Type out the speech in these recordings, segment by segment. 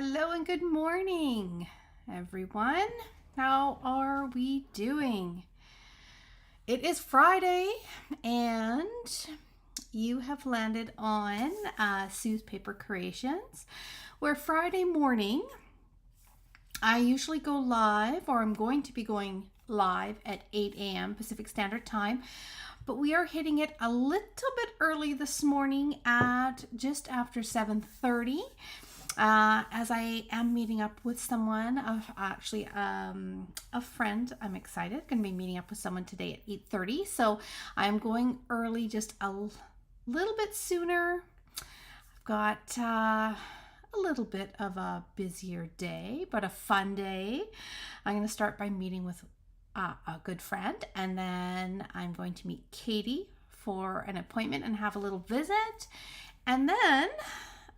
Hello and good morning, everyone. How are we doing? It is Friday, and you have landed on Sue's Paper Creations, where Friday morning I usually go live, or I'm going to be going live at 8 a.m. Pacific Standard Time. But we are hitting it a little bit early this morning at just after 7:30. As I am meeting up with someone, a friend. I'm excited. Going to be meeting up with someone today at 8:30. So I'm going early, just a little bit sooner. I've got a little bit of a busier day, but a fun day. I'm going to start by meeting with a good friend, and then I'm going to meet Katie for an appointment and have a little visit, and then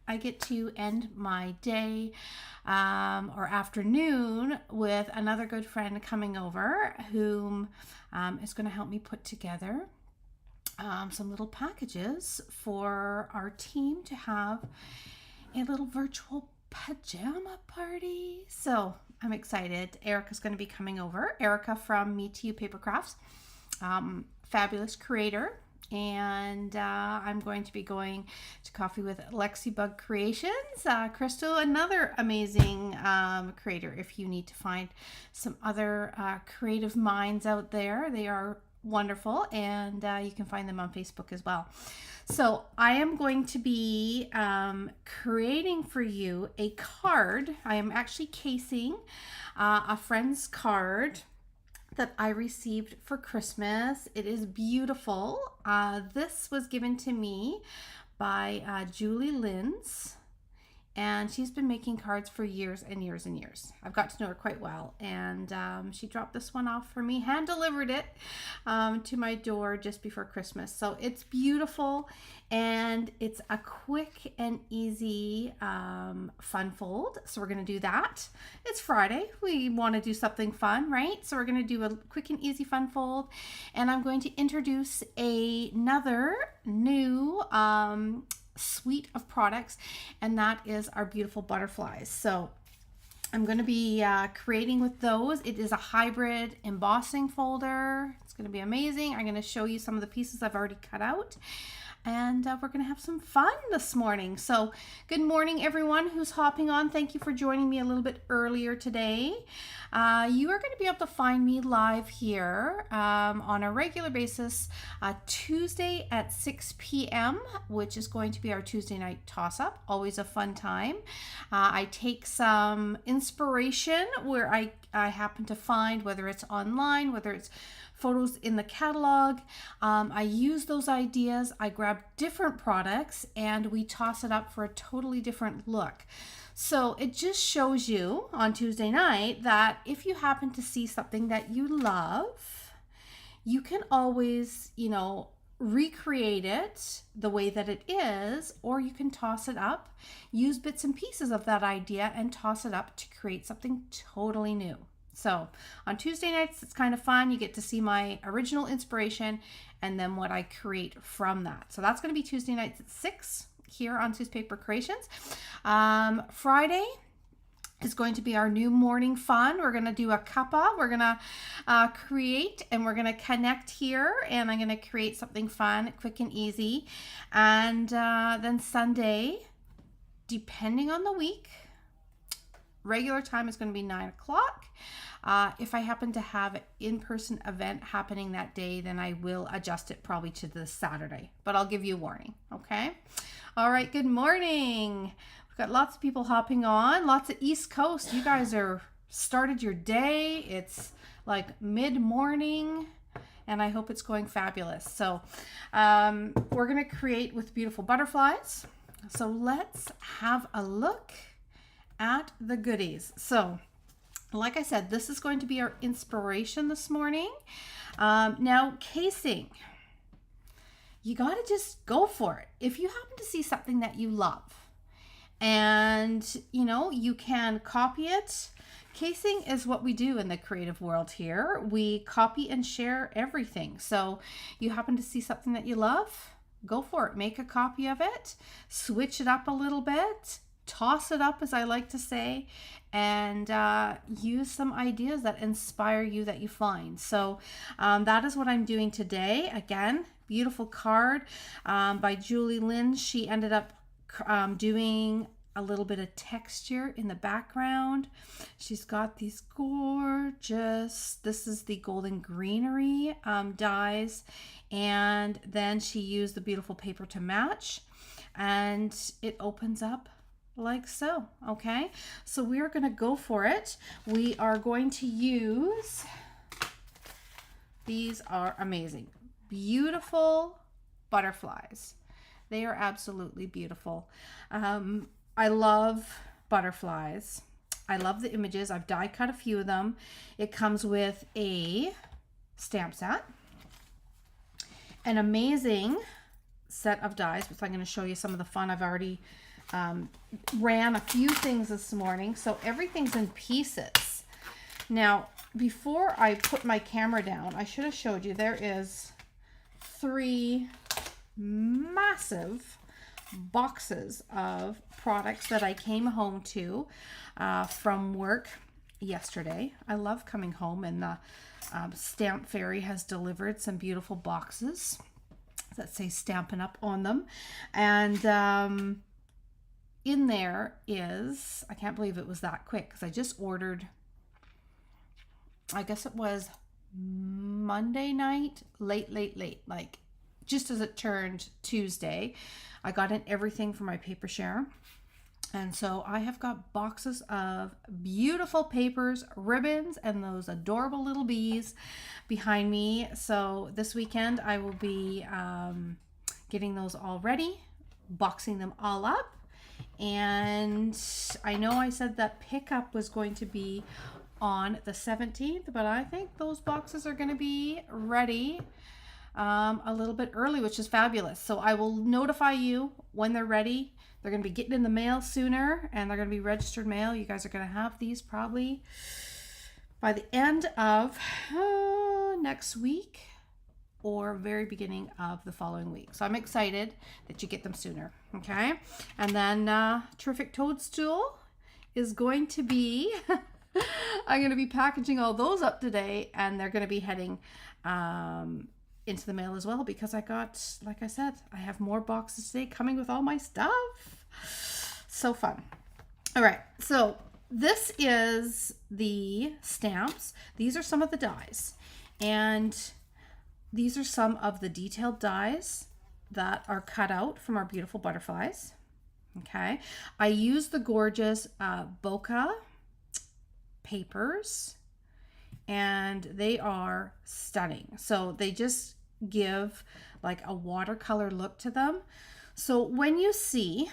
I get to end my day or afternoon with another good friend coming over whom is going to help me put together some little packages for our team to have a little virtual pajama party. So I'm excited. Erica's going to be coming over. Erica from Me to You Paper Crafts, fabulous creator. And I'm going to be going to coffee with Lexi Bug Creations. Crystal, another amazing creator. If you need to find some other creative minds out there, they are wonderful, and you can find them on Facebook as well. So I am going to be creating for you a card. I am actually casing a friend's card that I received for Christmas. It is beautiful. This was given to me by Julie Linz, and she's been making cards for years and years and years. I've got to know her quite well, and she dropped this one off for me, hand delivered it to my door just before Christmas. So it's beautiful, and it's a quick and easy fun fold. So we're going to do that. It's Friday. We want to do something fun, right? So we're going to do a quick and easy fun fold, and I'm going to introduce another new suite of products, and that is our beautiful butterflies. So I'm going to be creating with those. It is a hybrid embossing folder. It's going to be amazing. I'm going to show you some of the pieces I've already cut out, and we're going to have some fun this morning. So good morning, everyone who's hopping on. Thank you for joining me a little bit earlier today. You are going to be able to find me live here on a regular basis Tuesday at 6 p.m., which is going to be our Tuesday night toss-up. Always a fun time. I take some inspiration where I happen to find, whether it's online, whether it's photos in the catalog. I use those ideas, I grab different products, and we toss it up for a totally different look. So it just shows you on Tuesday night that if you happen to see something that you love, you can always, recreate it the way that it is, or you can toss it up, use bits and pieces of that idea and toss it up to create something totally new. So on Tuesday nights, it's kind of fun. You get to see my original inspiration and then what I create from that. So that's going to be Tuesday nights at 6 here on Sue's Paper Creations. Friday is going to be our new morning fun. We're going to do a cuppa. We're going to create, and we're going to connect here, and I'm going to create something fun, quick and easy. And then Sunday, depending on the week, regular time is going to be 9 o'clock. If I happen to have an in-person event happening that day, then I will adjust it probably to the Saturday, but I'll give you a warning, okay? All right, good morning. We've got lots of people hopping on, lots of East Coast. You guys are started your day. It's like mid-morning, and I hope it's going fabulous. So we're going to create with beautiful butterflies. So let's have a look at the goodies. So like I said, this is going to be our inspiration this morning. Now, casing, you got to just go for it. If you happen to see something that you love and you can copy it. Casing is what we do in the creative world here. We copy and share everything. So you happen to see something that you love, go for it. Make a copy of it, switch it up a little bit, toss it up, as I like to say, and use some ideas that inspire you that you find. So that is what I'm doing today. Again, beautiful card by Julie Lynn. She ended up doing a little bit of texture in the background. She's got these gorgeous, this is the golden greenery dies, and then she used the beautiful paper to match, and it opens up like so. Okay, so we are going to go for it. We are going to use, these are amazing, beautiful butterflies. They are absolutely beautiful. I love butterflies. I love the images. I've die cut a few of them. It comes with a stamp set, an amazing set of dies, which I'm going to show you some of the fun. I've already ran a few things this morning, so everything's in pieces. Now, before I put my camera down, I should have showed you there is 3 massive boxes of products that I came home to from work yesterday. I love coming home, and the Stamp Fairy has delivered some beautiful boxes that say Stampin' Up on them. And in there is, I can't believe it was that quick, because I just ordered, I guess it was Monday night, late, like just as it turned Tuesday. I got in everything for my paper share. And so I have got boxes of beautiful papers, ribbons, and those adorable little bees behind me. So this weekend I will be getting those all ready, boxing them all up. And I know I said that pickup was going to be on the 17th, but I think those boxes are going to be ready a little bit early, which is fabulous. So I will notify you when they're ready. They're going to be getting in the mail sooner, and they're going to be registered mail. You guys are going to have these probably by the end of next week or very beginning of the following week. So I'm excited that you get them sooner. Okay. And then Terrific Toadstool is going to be, I'm going to be packaging all those up today, and they're going to be heading into the mail as well, because I got, like I said, I have more boxes today coming with all my stuff. So fun. All right, so this is the stamps. These are some of the dies, and these are some of the detailed dies that are cut out from our beautiful butterflies. Okay, I use the gorgeous bokeh papers, and they are stunning. So they just give like a watercolor look to them. So when you see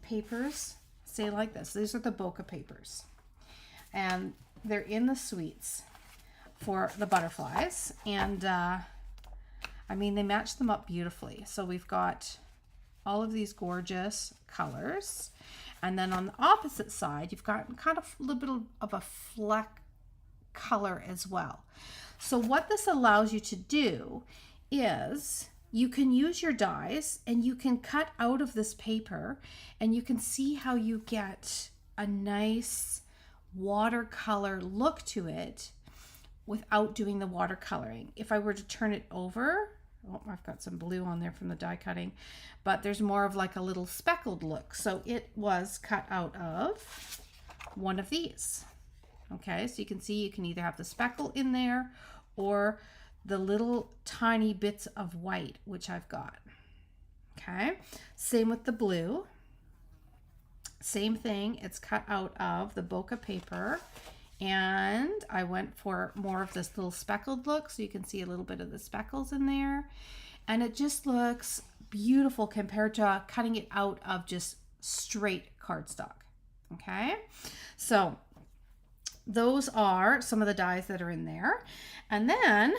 papers, say like this, these are the bokeh papers, and they're in the suites for the butterflies, and I mean, they match them up beautifully. So we've got all of these gorgeous colors, and then on the opposite side you've got kind of a little bit of a fleck color as well. So what this allows you to do is you can use your dies, and you can cut out of this paper, and you can see how you get a nice watercolor look to it without doing the watercoloring. If I were to turn it over, oh, I've got some blue on there from the die cutting, but there's more of like a little speckled look. So it was cut out of one of these. Okay, so you can see you can either have the speckle in there or the little tiny bits of white, which I've got. Okay, same with the blue. Same thing, it's cut out of the bokeh paper, and I went for more of this little speckled look, so you can see a little bit of the speckles in there, and it just looks beautiful compared to cutting it out of just straight cardstock. Okay, so those are some of the dies that are in there. And then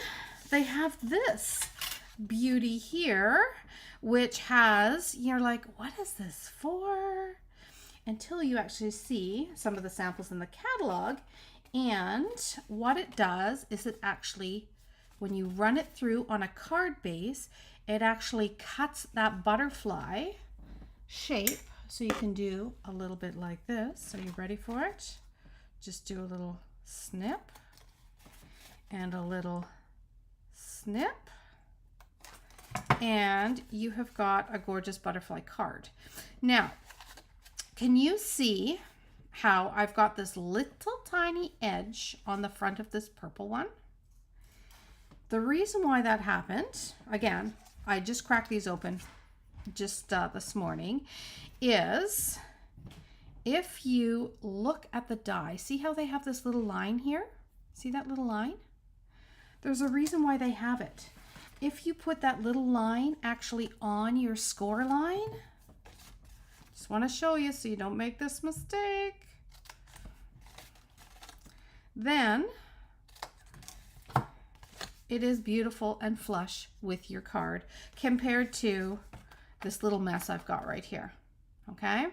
they have this beauty here, which has, you're like, what is this for? Until you actually see some of the samples in the catalog. And what it does is it actually, when you run it through on a card base, it actually cuts that butterfly shape. So you can do a little bit like this. Are you ready for it? Just do a little snip and a little snip, and you have got a gorgeous butterfly card. Now, can you see how I've got this little tiny edge on the front of this purple one? The reason why that happened, again, I just cracked these open just this morning, is if you look at the die, see how they have this little line here? See that little line? There's a reason why they have it. If you put that little line actually on your score line, just want to show you so you don't make this mistake, then it is beautiful and flush with your card compared to this little mess I've got right here. Okay,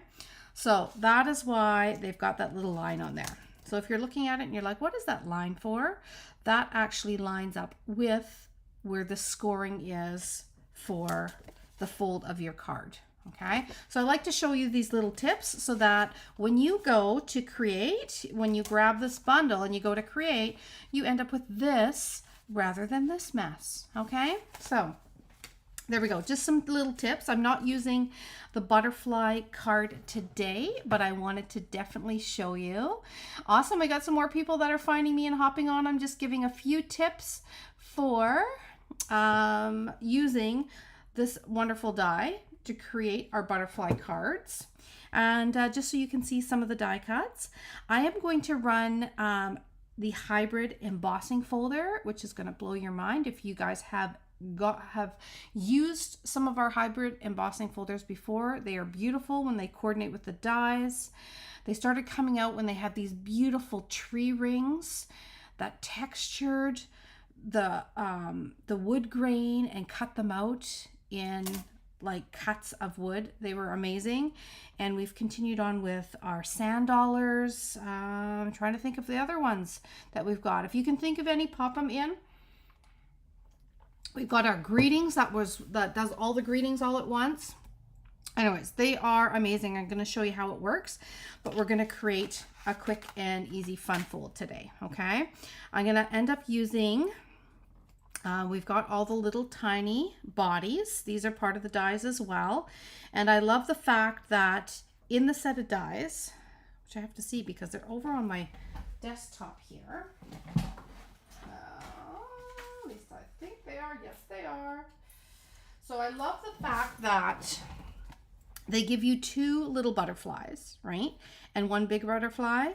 so that is why they've got that little line on there. So if you're looking at it and you're like, what is that line for? That actually lines up with where the scoring is for the fold of your card. Okay, so I like to show you these little tips so that when you go to create, when you grab this bundle and you go to create, you end up with this rather than this mess. Okay, so there we go. Just some little tips. I'm not using the butterfly card today, but I wanted to definitely show you. Awesome. I got some more people that are finding me and hopping on. I'm just giving a few tips for using this wonderful die to create our butterfly cards. And just so you can see some of the die cuts, I am going to run the hybrid embossing folder, which is going to blow your mind if you guys have used some of our hybrid embossing folders before. They are beautiful when they coordinate with the dies. They started coming out when they had these beautiful tree rings that textured the wood grain and cut them out in like cuts of wood. They were amazing. And we've continued on with our sand dollars. I'm trying to think of the other ones that we've got. If you can think of any, pop them in. We've got our greetings that does all the greetings all at once. Anyways, they are amazing. I'm going to show you how it works, but we're going to create a quick and easy fun fold today. Okay, I'm going to end up using we've got all the little tiny bodies. These are part of the dies as well, and I love the fact that in the set of dies, which I have to see because they're over on my desktop here. They are, yes they are. So I love the fact that they give you two little butterflies, right? And one big butterfly,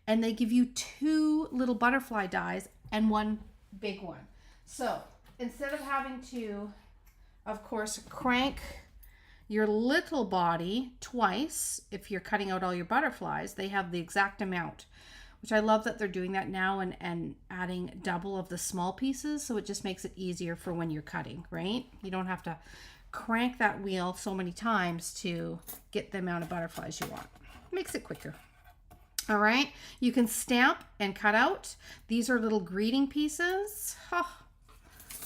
and they give you two little butterfly dies and one big one. So instead of having to, of course, crank your little body twice, if you're cutting out all your butterflies, they have the exact amount, which I love that they're doing that now and adding double of the small pieces. So it just makes it easier for when you're cutting, right? You don't have to crank that wheel so many times to get the amount of butterflies you want. Makes it quicker. All right, you can stamp and cut out. These are little greeting pieces. Oh,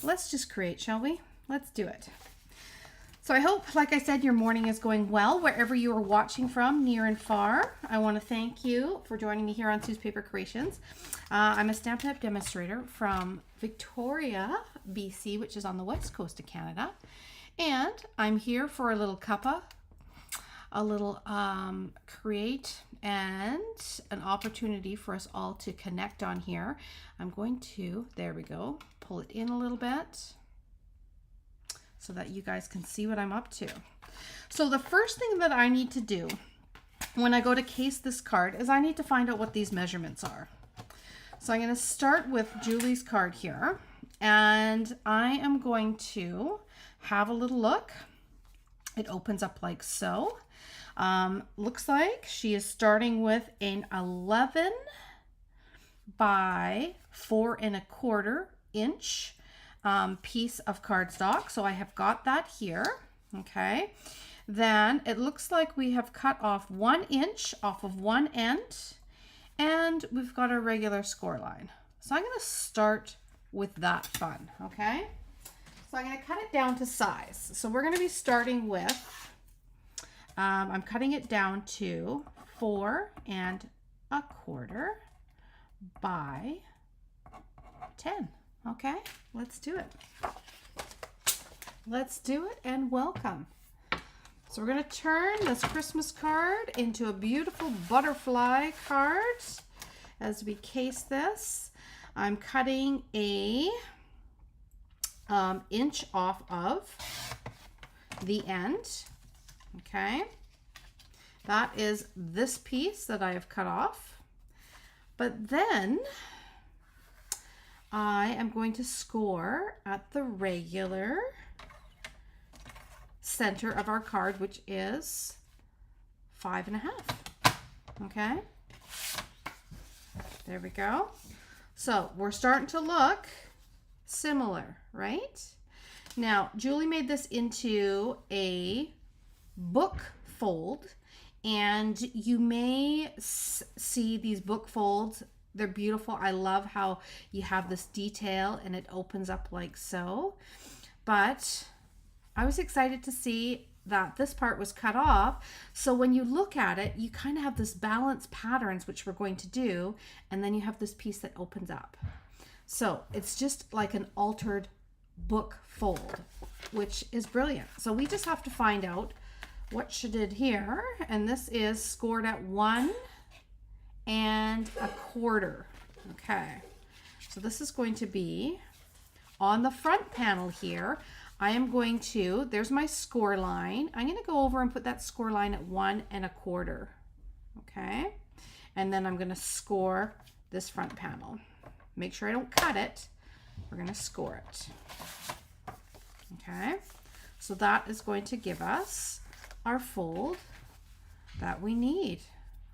let's just create, shall we? Let's do it. So I hope, like I said, your morning is going well wherever you are watching from, near and far. I want to thank you for joining me here on Sue's Paper Creations. I'm a Stampin' Up! Demonstrator from Victoria, BC, which is on the west coast of Canada. And I'm here for a little cuppa, a little create, and an opportunity for us all to connect on here. I'm going to, there we go, pull it in a little bit so that you guys can see what I'm up to. So the first thing that I need to do when I go to case this card is I need to find out what these measurements are. So I'm going to start with Julie's card here, and I am going to have a little look. It opens up like so. Looks like she is starting with an 11 by 4 1/4 inch piece of cardstock. So I have got that here. Okay. Then it looks like we have cut off 1 inch off of one end, and we've got a regular score line. So I'm going to start with that fun. Okay. So I'm going to cut it down to size. So we're going to be starting with I'm cutting it down to 4 1/4 by 10. Okay, let's do it. Let's do it and welcome. So we're going to turn this Christmas card into a beautiful butterfly card as we case this. I'm cutting a inch off of the end. Okay, that is this piece that I have cut off. But then I am going to score at the regular center of our card, which is 5 1/2. Okay, there we go. So we're starting to look similar, right? Now, Julie made this into a book fold, and you may see these book folds. They're beautiful. I love how you have this detail and it opens up like so. But I was excited to see that this part was cut off. So when you look at it, you kind of have this balanced patterns, which we're going to do. And then you have this piece that opens up. So it's just like an altered book fold, which is brilliant. So we just have to find out what she did here. And this is scored at 1 1/4. Okay. So this is going to be on the front panel here. I am going to, there's my score line. I'm going to go over and put that score line at 1 1/4. Okay. And then I'm going to score this front panel. Make sure I don't cut it. We're going to score it. Okay. So that is going to give us our fold that we need.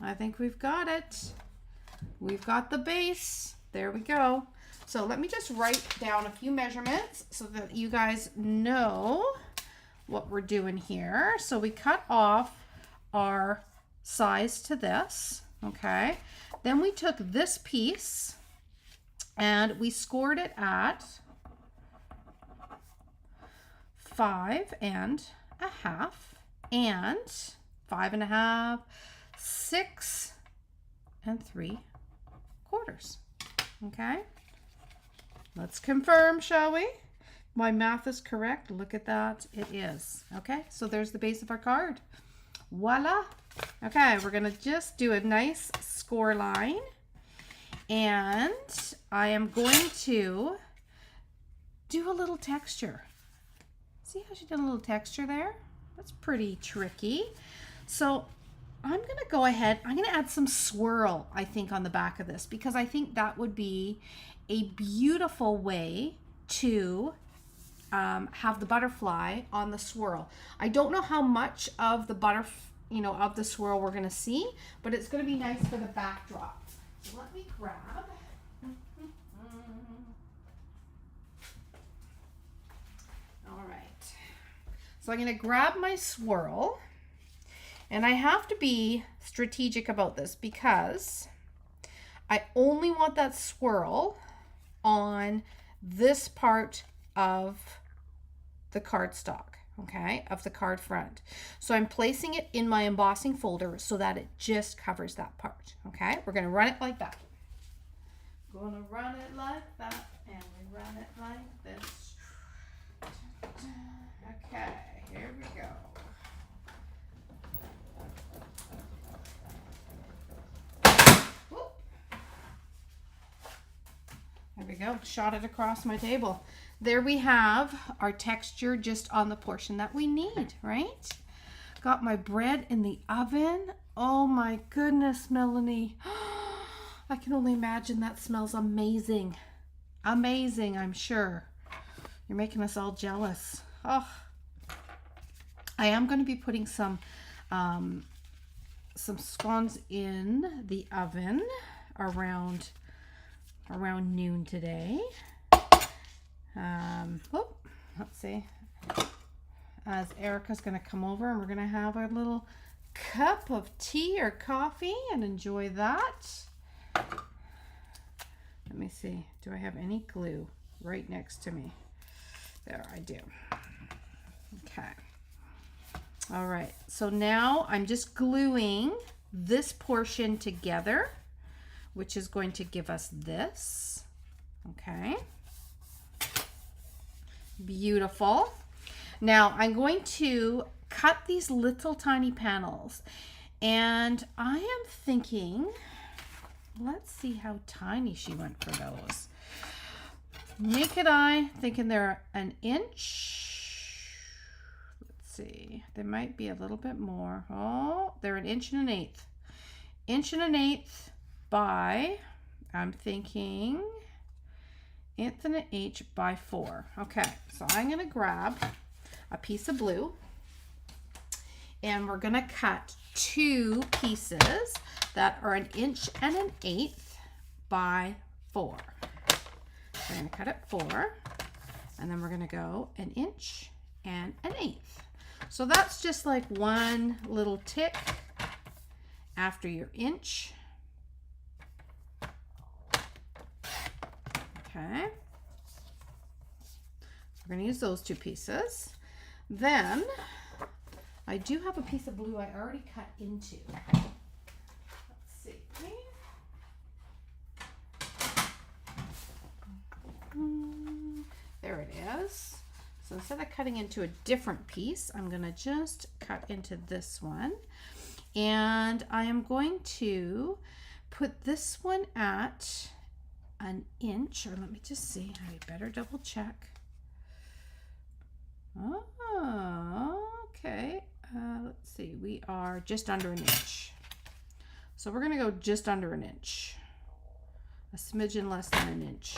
I think we've got it. We've got the base. There we go. So let me just write down a few measurements so that you guys know what we're doing here. So we cut off our size to this, okay? Then we took this piece and we scored it at 5 1/2 and 5 1/2, 6 3/4. Okay, let's confirm, shall we? My math is correct. Look at that. It is. Okay, so there's the base of our card. Voila. Okay, we're going to just do a nice score line. And I am going to do a little texture. See how she did a little texture there? That's pretty tricky. So I'm going to go ahead. I'm going to add some swirl, I think, on the back of this, because I think that would be a beautiful way to have the butterfly on the swirl. I don't know how much of the of the swirl we're going to see, but it's going to be nice for the backdrop. So let me grab. All right. So I'm going to grab my swirl, and I have to be strategic about this because I only want that swirl on this part of the cardstock, okay, of the card front. So I'm placing it in my embossing folder so that it just covers that part, okay? We're going to run it like that. Going to run it like that, and we run it like this. Okay, here we go. Whoop. There we go, shot it across my table. There we have our texture just on the portion that we need, right? Got my bread in the oven. Oh my goodness, Melanie. I can only imagine that smells amazing. Amazing, I'm sure. You're making us all jealous. Oh, I am going to be putting some scones in the oven around noon today. Let's see. As Erica's going to come over and we're going to have our little cup of tea or coffee and enjoy that. Let me see. Do I have any glue right next to me? There, I do. Okay. All right, so now I'm just gluing this portion together, which is going to give us this. Okay. Beautiful. Now I'm going to cut these little tiny panels, and I am thinking, let's see how tiny she went for those. Naked eye, thinking they're an inch. Let's see, they might be a little bit more. Oh, they're an inch and an eighth. Inch and an eighth by, I'm thinking, eighth and an inch by 4. Okay, so I'm going to grab a piece of blue, and we're going to cut 2 pieces that are an inch and an eighth by 4. We're going to cut it 4, and then we're going to go an inch and an eighth. So that's just like one little tick after your inch. Okay. So we're going to use those 2 pieces. Then I do have a piece of blue I already cut into. Let's see. There it is. So instead of cutting into a different piece, I'm going to just cut into this one. And I am going to put this one at an inch, or let me just see. I better double check. Oh, okay. Let's see. We are just under an inch. So we're going to go just under an inch. A smidgen less than an inch.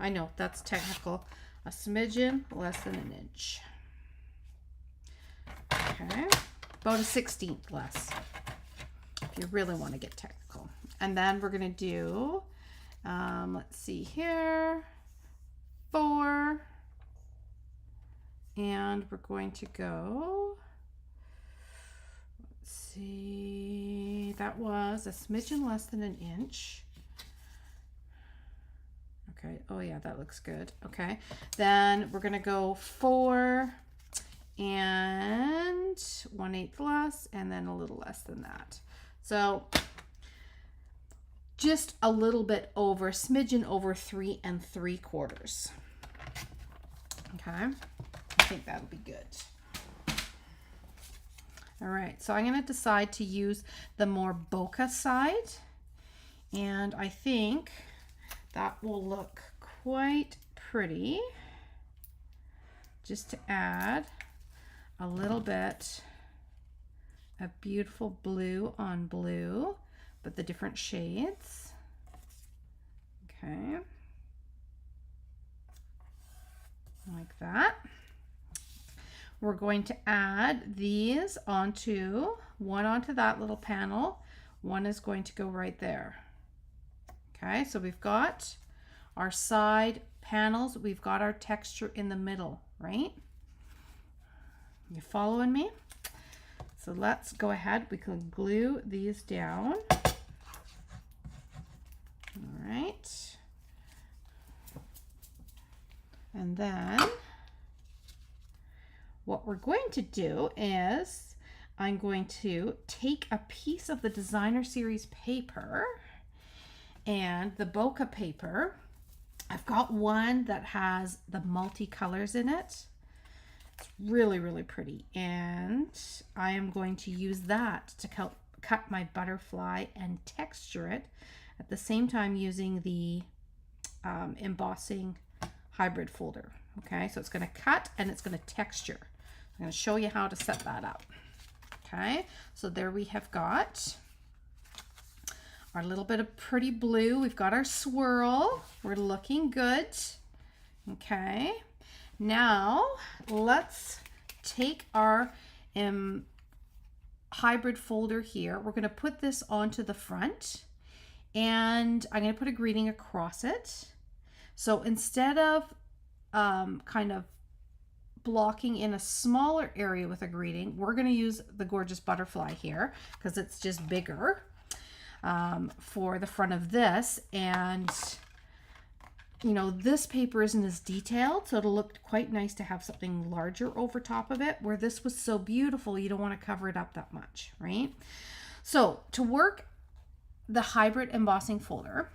I know, that's technical. A smidgen less than an inch. Okay. About a 16th less, if you really want to get technical. And then we're going to do, let's see here, 4. And we're going to go, let's see, that was a smidgen less than an inch. Okay, oh yeah, that looks good. Okay, then we're gonna go 4 and 1/8 less, and then a little less than that. So just a little bit over, smidgen over 3 3/4. Okay, I think that'll be good. All right, so I'm gonna decide to use the more bokeh side, and I think that will look quite pretty, just to add a little bit of beautiful blue on blue, but the different shades. Okay, like that. We're going to add these onto, one onto that little panel, one is going to go right there. Okay, so we've got our side panels, we've got our texture in the middle, right? You following me? So let's go ahead, we can glue these down. All right. And then what we're going to do is I'm going to take a piece of the Designer Series paper and the bokeh paper. I've got one that has the multicolors in it. It's really, really pretty. And I am going to use that to cut my butterfly and texture it at the same time using the embossing hybrid folder. Okay, so it's going to cut and it's going to texture. I'm going to show you how to set that up. Okay, so there we have got our little bit of pretty blue. We've got our swirl. We're looking good. Okay, now let's take our hybrid folder here. We're going to put this onto the front, and I'm going to put a greeting across it. So instead of kind of blocking in a smaller area with a greeting, we're going to use the gorgeous butterfly here because it's just bigger for the front of this, and you know, this paper isn't as detailed, so it'll look quite nice to have something larger over top of it, where this was so beautiful, you don't want to cover it up that much, right? So to work the hybrid embossing folder,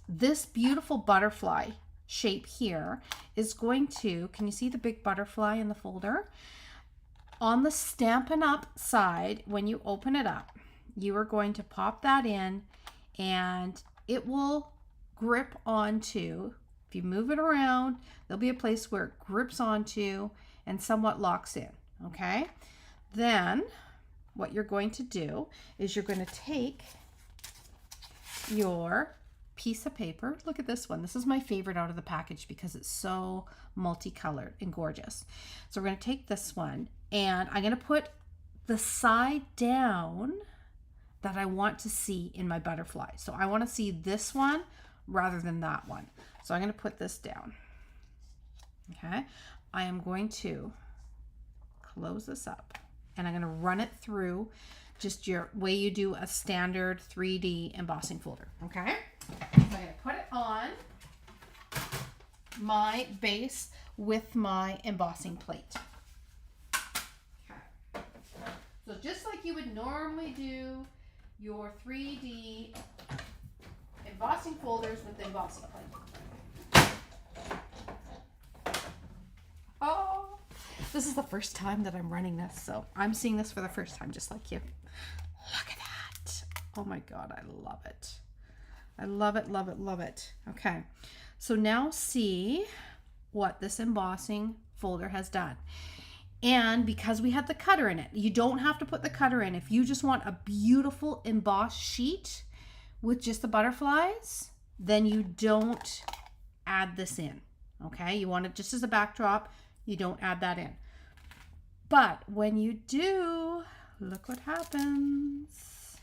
this beautiful butterfly shape here is going to, can you see the big butterfly in the folder? On the Stampin' Up side, when you open it up, you are going to pop that in and it will grip onto, if you move it around, there'll be a place where it grips onto and somewhat locks in, okay? Then what you're going to do is you're going to take your piece of paper. Look at this one. This is my favorite out of the package because it's so multicolored and gorgeous. So we're going to take this one and I'm going to put the side down that I want to see in my butterfly. So I want to see this one rather than that one. So I'm going to put this down. Okay. I am going to close this up and I'm going to run it through just your way you do a standard 3D embossing folder. Okay. So I'm going to put it on my base with my embossing plate. Okay. So just like you would normally do your 3D embossing folders with the embossing plate. Oh, this is the first time that I'm running this, so I'm seeing this for the first time just like you. Look at that. Oh my God, I love it. I love it, love it, love it. Okay, so now see what this embossing folder has done. And because we had the cutter in it, you don't have to put the cutter in. If you just want a beautiful embossed sheet with just the butterflies, then you don't add this in, okay? You want it just as a backdrop, you don't add that in. But when you do, look what happens.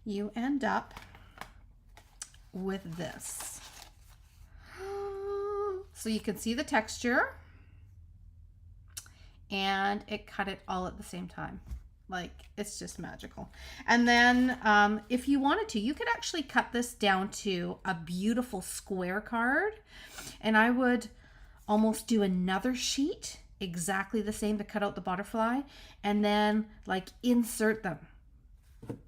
You end up with this. So you can see the texture and it cut it all at the same time. Like, it's just magical. And then if you wanted to, you could actually cut this down to a beautiful square card. And I would almost do another sheet exactly the same to cut out the butterfly and then like insert them.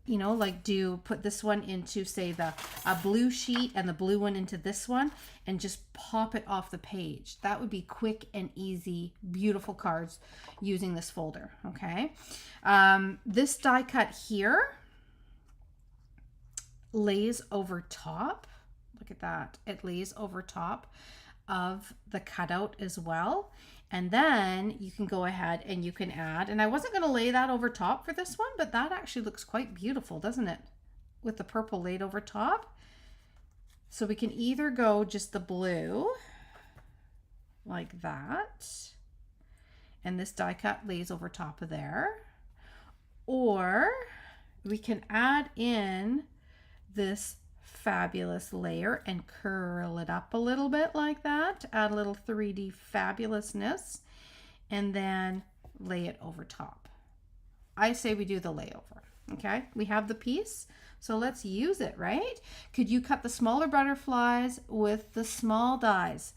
You know, like put this one into, say, a blue sheet and the blue one into this one and just pop it off the page. That would be quick and easy, beautiful cards using this folder, okay? This die cut here lays over top. Look at that. It lays over top of the cutout as well. And then you can go ahead and you can add, and I wasn't going to lay that over top for this one, but that actually looks quite beautiful, doesn't it? With the purple laid over top. So we can either go just the blue like that, and this die cut lays over top of there, or we can add in this fabulous layer and curl it up a little bit like that, add a little 3D fabulousness, and then lay it over top. I say we do the layover. Okay, we have the piece, so let's use it, right? Could you cut the smaller butterflies with the small dies?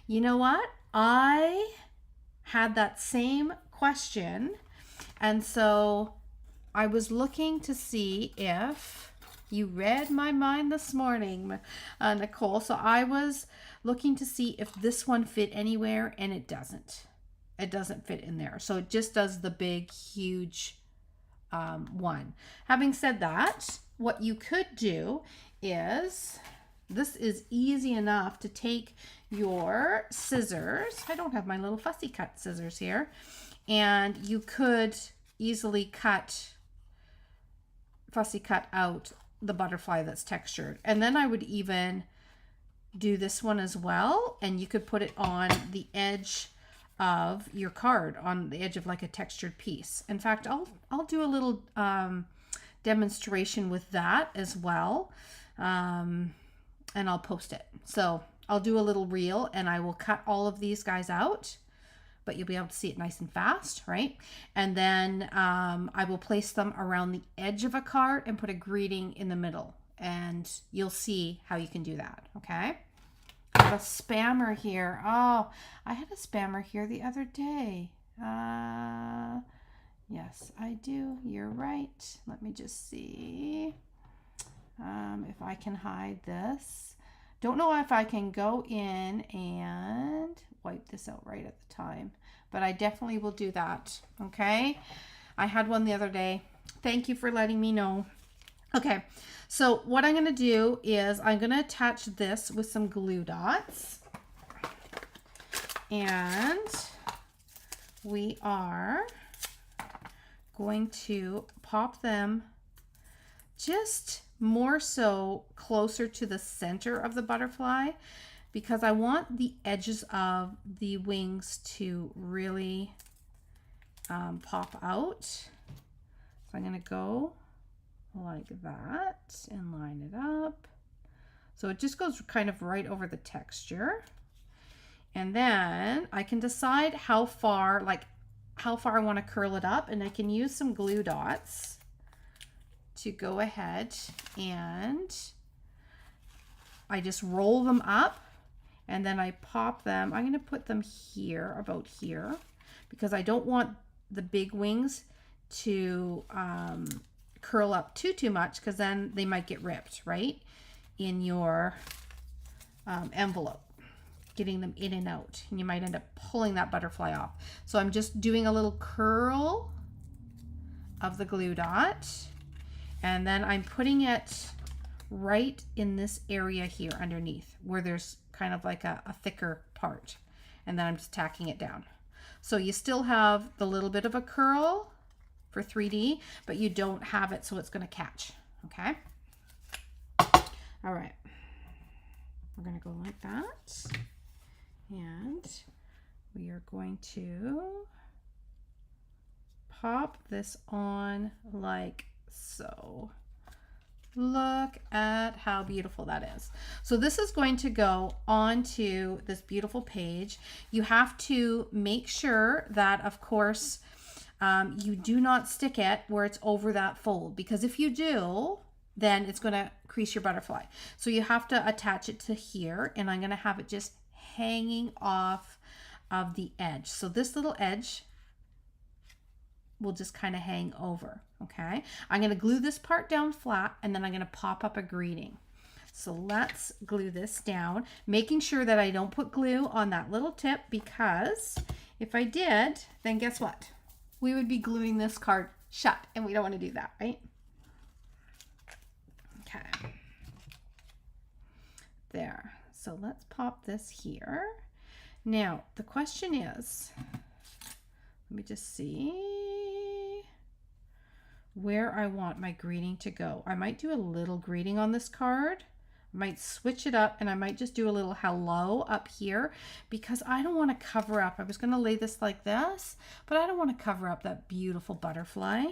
You know what? I had that same question, and so I was looking to see if you read my mind this morning, Nicole. So I was looking to see if this one fit anywhere, and it doesn't. It doesn't fit in there. So it just does the big, huge one. Having said that, what you could do is, this is easy enough to take your scissors. I don't have my little fussy cut scissors here. And you could easily fussy cut out the butterfly that's textured. And then I would even do this one as well, and you could put it on the edge of your card, on the edge of like a textured piece. In fact, I'll do a little demonstration with that as well, and I'll post it. So I'll do a little reel and I will cut all of these guys out, but you'll be able to see it nice and fast, right? And then I will place them around the edge of a card and put a greeting in the middle, and you'll see how you can do that, okay? I have a spammer here. Oh, I had a spammer here the other day. Yes, I do. You're right. Let me just see if I can hide this. Don't know if I can go in and wipe this out right at the time, but I definitely will do that. Okay. I had one the other day. Thank you for letting me know. Okay. So what I'm going to do is I'm going to attach this with some glue dots, and we are going to pop them just more so closer to the center of the butterfly, because I want the edges of the wings to really pop out. So I'm going to go like that and line it up. So it just goes kind of right over the texture. And then I can decide how far I want to curl it up, and I can use some glue dots to go ahead and I just roll them up, and then I pop them. I'm going to put them here, about here, because I don't want the big wings to curl up too much, because then they might get ripped right in your envelope, getting them in and out, and you might end up pulling that butterfly off. So I'm just doing a little curl of the glue dot, and then I'm putting it right in this area here underneath where there's kind of like a thicker part, and then I'm just tacking it down. So you still have the little bit of a curl for 3D, but you don't have it so it's going to catch. Okay. All right. We're going to go like that. And we are going to pop this on like so. Look at how beautiful that is. So this is going to go onto this beautiful page. You have to make sure that, of course, you do not stick it where it's over that fold, because if you do, then it's going to crease your butterfly. So you have to attach it to here, and I'm going to have it just hanging off of the edge. So this little edge will just kind of hang over. Okay, I'm going to glue this part down flat, and then I'm going to pop up a greeting. So let's glue this down, making sure that I don't put glue on that little tip, because if I did, then guess what? We would be gluing this card shut, and we don't want to do that, right? Okay. There. So let's pop this here. Now, the question is, let me just see where I want my greeting to go. I might do a little greeting on this card. I might switch it up, and I might just do a little hello up here, because I don't want to cover up. I was going to lay this like this, but I don't want to cover up that beautiful butterfly,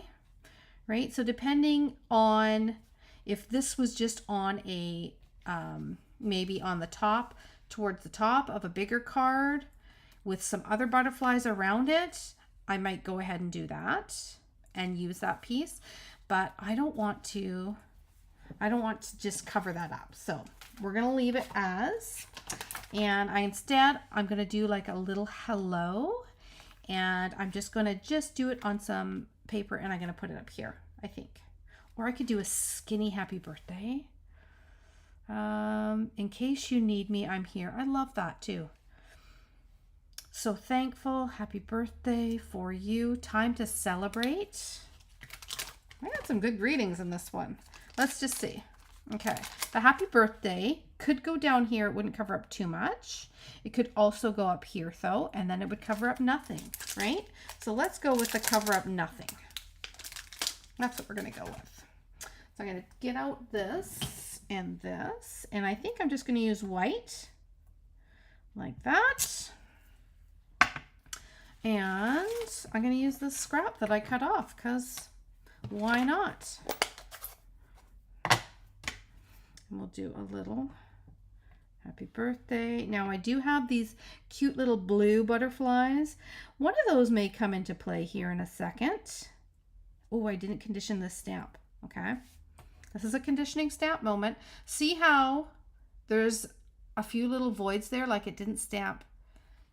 right? So depending on if this was just on a, maybe on the top, towards the top of a bigger card with some other butterflies around it, I might go ahead and do that and use that piece, but I don't want to just cover that up. So we're going to leave it as, and I'm going to do like a little hello, and I'm just going to do it on some paper, and I'm going to put it up here, I think. Or I could do a skinny happy birthday. In case you need me, I'm here. I love that too. So thankful, happy birthday for you. Time to celebrate. I got some good greetings in this one. Let's just see. Okay, the happy birthday could go down here. It wouldn't cover up too much. It could also go up here though, and then it would cover up nothing, right? So let's go with the cover up nothing. That's what we're going to go with. So I'm going to get out this, and I think I'm just going to use white like that. And I'm going to use this scrap that I cut off, because why not? And we'll do a little happy birthday. Now I do have these cute little blue butterflies. One of those may come into play here in a second. Oh, I didn't condition this stamp. Okay. This is a conditioning stamp moment. See how there's a few little voids there, like it didn't stamp.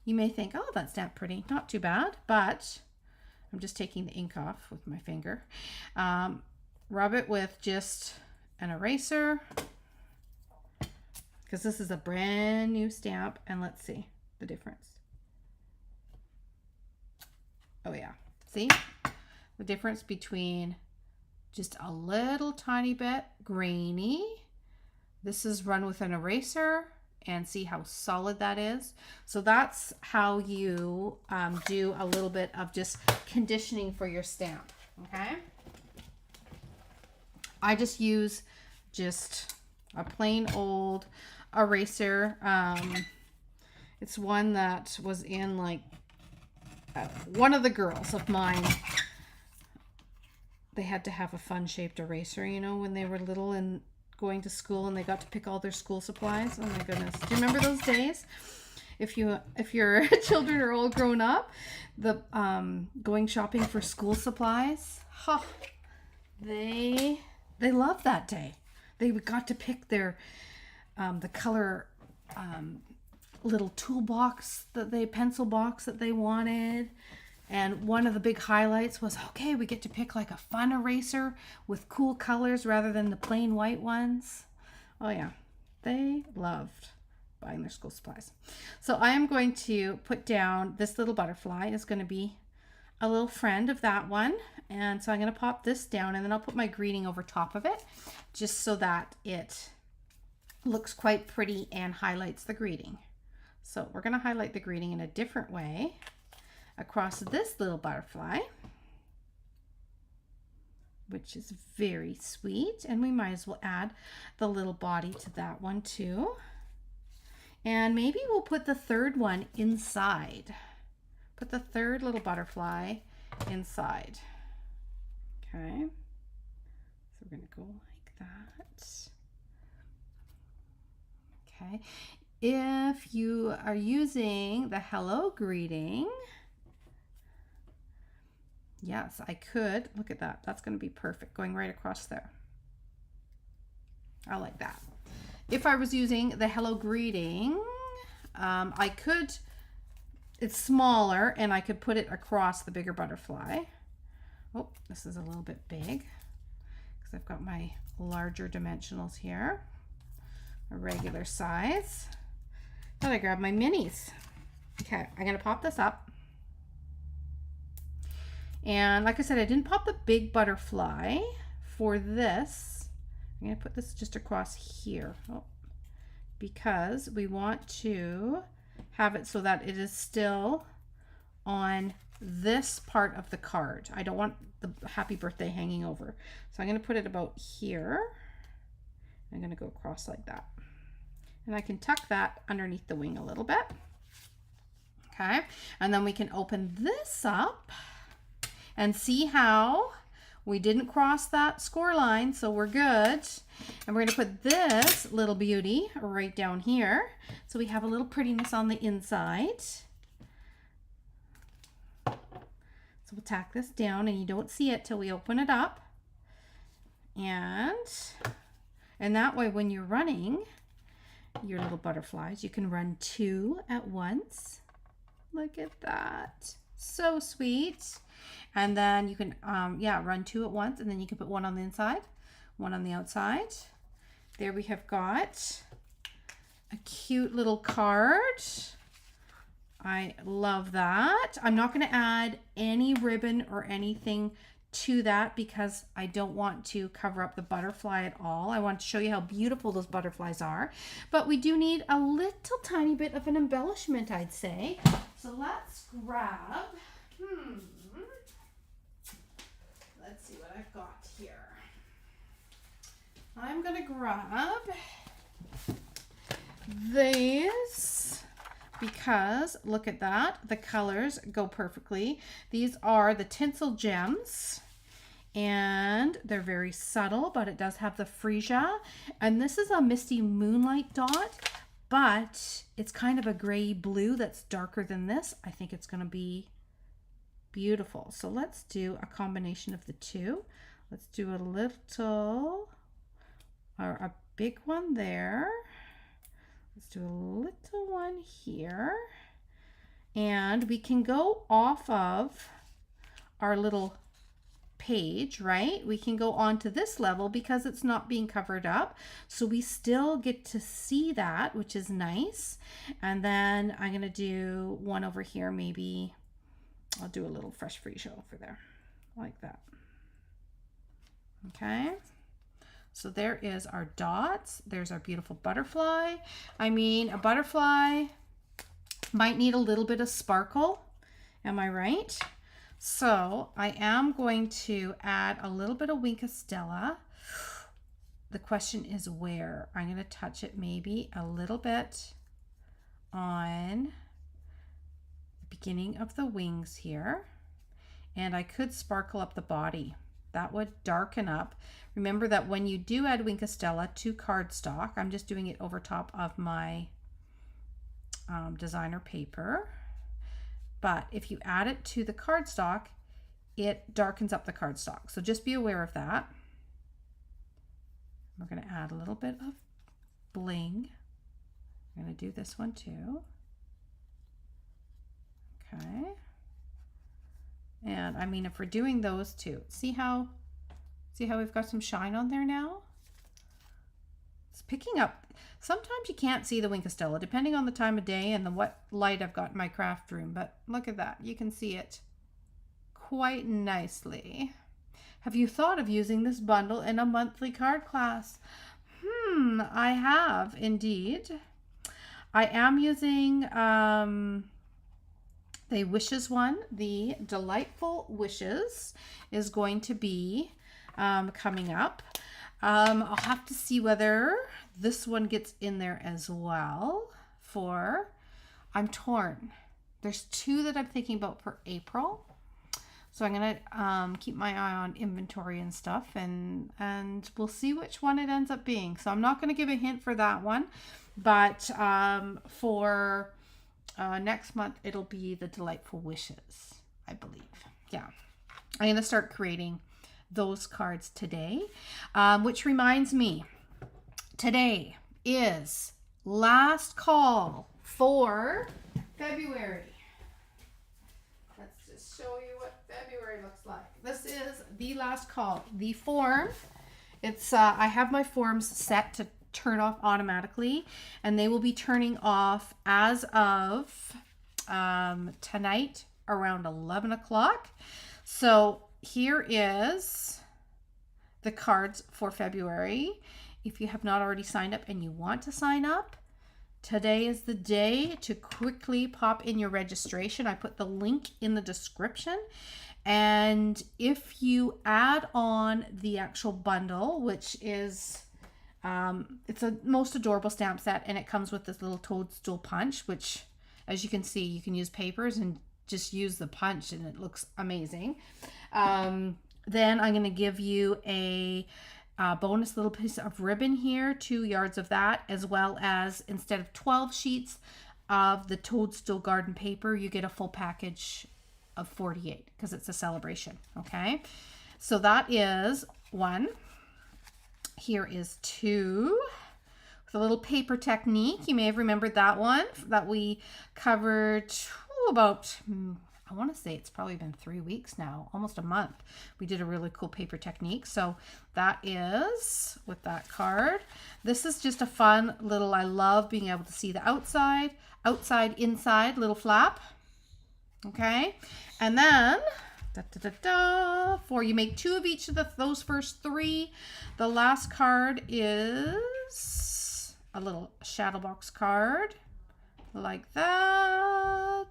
You may think, oh, that stamped pretty. Not too bad, but I'm just taking the ink off with my finger. Rub it with just an eraser, because this is a brand new stamp, and let's see the difference. Oh yeah, see the difference between just a little tiny bit grainy. This is run with an eraser, and see how solid that is. So that's how you do a little bit of just conditioning for your stamp. Okay, I just use just a plain old eraser. It's one that was in like one of the girls of mine. They had to have a fun shaped eraser, you know, when they were little and going to school, and they got to pick all their school supplies. Oh my goodness, do you remember those days? If your children are all grown up, the going shopping for school supplies, they loved that day. They got to pick their the color little toolbox pencil box that they wanted. And one of the big highlights was, okay, we get to pick like a fun eraser with cool colors rather than the plain white ones. Oh yeah, they loved buying their school supplies. So I am going to put down this little butterfly is going to be a little friend of that one. And so I'm going to pop this down, and then I'll put my greeting over top of it just so that it looks quite pretty and highlights the greeting. So we're going to highlight the greeting in a different way across this little butterfly, which is very sweet. And we might as well add the little body to that one too. And maybe we'll put the third one inside. Put the third little butterfly inside. Okay, so we're going to go like that. Okay, if you are using the hello greeting, yes, I could. Look at that. That's going to be perfect, going right across there. I like that. If I was using the hello greeting, I could, it's smaller, and I could put it across the bigger butterfly. Oh, this is a little bit big because I've got my larger dimensionals here, a regular size. Thought I grabbed my minis. Okay, I'm going to pop this up. And like I said, I didn't pop the big butterfly for this. I'm going to put this just across here because we want to have it so that it is still on this part of the card. I don't want the happy birthday hanging over. So I'm going to put it about here. I'm going to go across like that. And I can tuck that underneath the wing a little bit. Okay. And then we can open this up and see how we didn't cross that score line, so we're good. And we're going to put this little beauty right down here so we have a little prettiness on the inside. So we'll tack this down, and you don't see it till we open it up. And that way, when you're running your little butterflies, you can run 2 at once. Look at that. So sweet. And then you can, run 2 at once, and then you can put 1 on the inside, 1 on the outside. There we have got a cute little card. I love that. I'm not going to add any ribbon or anything to that because I don't want to cover up the butterfly at all. I want to show you how beautiful those butterflies are. But we do need a little tiny bit of an embellishment, I'd say. So let's grab, let's see what I've got here. I'm going to grab these because look at that. The colors go perfectly. These are the tinsel gems and they're very subtle, but it does have the freesia. And this is a misty moonlight dot, but it's kind of a gray blue that's darker than this. I think it's going to be beautiful. So let's do a combination of the two. Let's do a little or a big one there. Let's do a little one here. And we can go off of our little page, right? We can go on to this level because it's not being covered up. So we still get to see that, which is nice. And then I'm going to do one over here. Maybe I'll do a little fresh freesia over there like that. Okay. So there is our dots. There's our beautiful butterfly. I mean, a butterfly might need a little bit of sparkle. Am I right? So I am going to add a little bit of Winkostella. The question is where. I'm going to touch it maybe a little bit on the beginning of the wings here. And I could sparkle up the body. That would darken up. Remember that when you do add Winkostella to cardstock, I'm just doing it over top of my designer paper. But if you add it to the cardstock, it darkens up the cardstock. So just be aware of that. We're going to add a little bit of bling. I'm going to do this one too. Okay. And I mean, if we're doing those two, see how we've got some shine on there now? It's picking up. Sometimes you can't see the Winkostella depending on the time of day and what light I've got in my craft room, but look at that. You can see it quite nicely. Have you thought of using this bundle in a monthly card class? I have indeed. I am using the Wishes one. The Delightful Wishes is going to be coming up. I'll have to see whether this one gets in there as well I'm torn. There's two that I'm thinking about for April. So I'm going to keep my eye on inventory and stuff and we'll see which one it ends up being. So I'm not going to give a hint for that one, but for next month, it'll be the Delightful Wishes, I believe. Yeah. I'm going to start creating those cards today, which reminds me, today is last call for February. Let's just show you what February looks like. This is the last call. The form, it's I have my forms set to turn off automatically, and they will be turning off as of tonight around 11 o'clock. So here is the cards for February. If you have not already signed up and you want to sign up, today is the day to quickly pop in your registration. I put the link in the description. And if you add on the actual bundle, which is it's a most adorable stamp set, and it comes with this little toadstool punch, which as you can see, you can use papers and just use the punch and it looks amazing. Then I'm going to give you a bonus little piece of ribbon here, 2 yards of that, as well as instead of 12 sheets of the Toadstool garden paper, you get a full package of 48 because it's a celebration. Okay, so that is 1. Here is 2 with a little paper technique. You may have remembered that one that we covered about, I want to say it's probably been 3 weeks now, almost a month. We did a really cool paper technique. So that is with that card. This is just a fun little, I love being able to see the outside, inside little flap. Okay. And then for you make 2 of each of those first 3. The last card is a little shadow box card like that.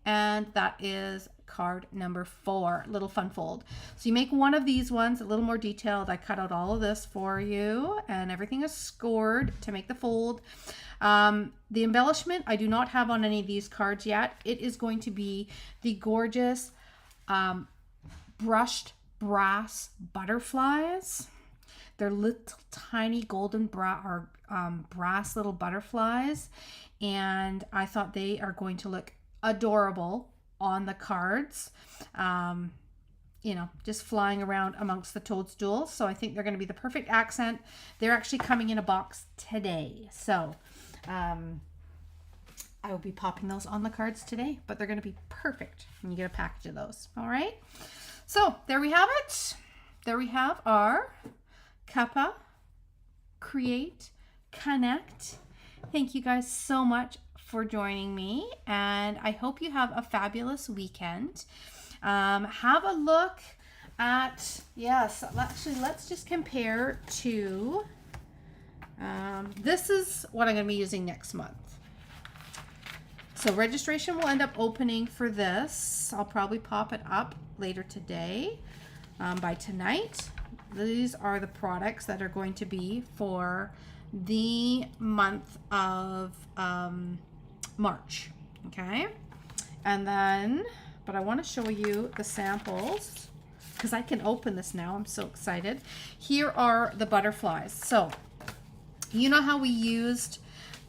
And that is card number 4, little fun fold. So you make one of these ones a little more detailed. I cut out all of this for you and everything is scored to make the fold. The embellishment I do not have on any of these cards yet. It is going to be the gorgeous brushed brass butterflies. They're little tiny golden brass little butterflies, and I thought they are going to look adorable on the cards, you know, just flying around amongst the toadstools. So I think they're going to be the perfect accent. They're actually coming in a box today. So I will be popping those on the cards today, but they're going to be perfect when you get a package of those. All right. So there we have it. There we have our Cuppa Create Connect. Thank you guys so much for joining me, and I hope you have a fabulous weekend. Have a look at, yes, actually let's just compare to, this is what I'm going to be using next month. So registration will end up opening for this. I'll probably pop it up later today. By tonight, these are the products that are going to be for the month of March. Okay. And then, but I want to show you the samples because I can open this now. I'm so excited. Here are the butterflies. So you know how we used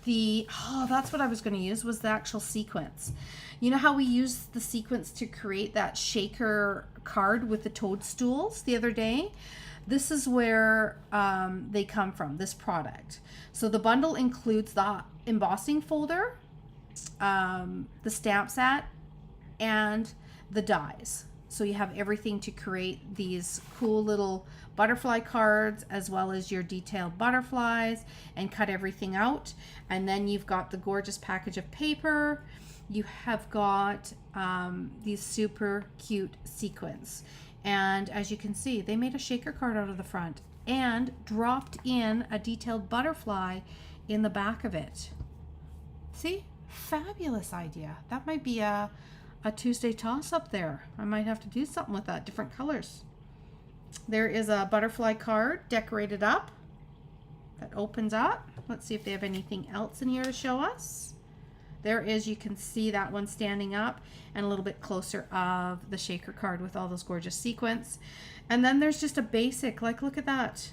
that's what I was going to use, was the actual sequence. You know how we used the sequence to create that shaker card with the Toadstools the other day? This is where they come from, this product. So the bundle includes the embossing folder, the stamp set, and the dies. So you have everything to create these cool little butterfly cards, as well as your detailed butterflies, and cut everything out. And then you've got the gorgeous package of paper. You have got these super cute sequins. And as you can see, they made a shaker card out of the front and dropped in a detailed butterfly in the back of it. See? Fabulous idea. That might be a Tuesday toss up there. I might have to do something with that, different colors. There is a butterfly card decorated up that opens up. Let's see if they have anything else in here to show us. There is, you can see that one standing up, and a little bit closer of the shaker card with all those gorgeous sequins. And then there's just a basic, like look at that,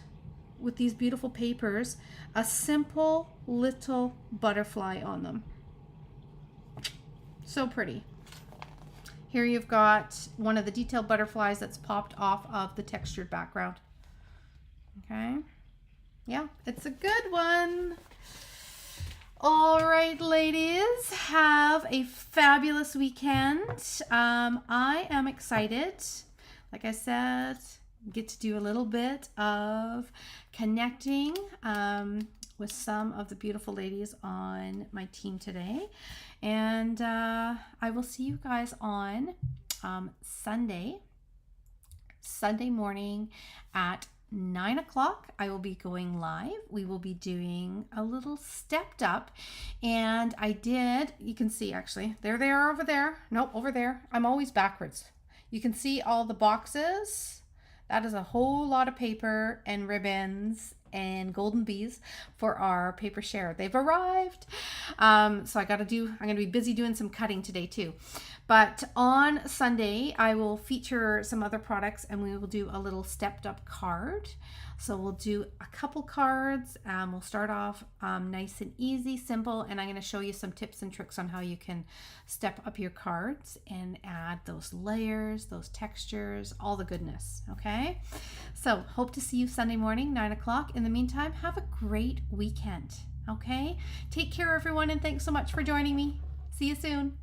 with these beautiful papers, a simple little butterfly on them. So pretty. Here you've got one of the detailed butterflies that's popped off of the textured background. Okay. Yeah, it's a good one. All right, ladies, have a fabulous weekend. I am excited. Like I said, get to do a little bit of connecting with some of the beautiful ladies on my team today. And I will see you guys on Sunday morning at 9 o'clock. I will be going live. We will be doing a little stepped up, and you can see actually, there they are over there. Nope, over there. I'm always backwards. You can see all the boxes. That is a whole lot of paper and ribbons and golden bees for our paper share. They've arrived. So I'm going to be busy doing some cutting today too. But on Sunday, I will feature some other products, and we will do a little stepped up card. So we'll do a couple cards. We'll start off nice and easy, simple, and I'm going to show you some tips and tricks on how you can step up your cards and add those layers, those textures, all the goodness, okay? So hope to see you Sunday morning, 9 o'clock. In the meantime, have a great weekend, okay? Take care, everyone, and thanks so much for joining me. See you soon.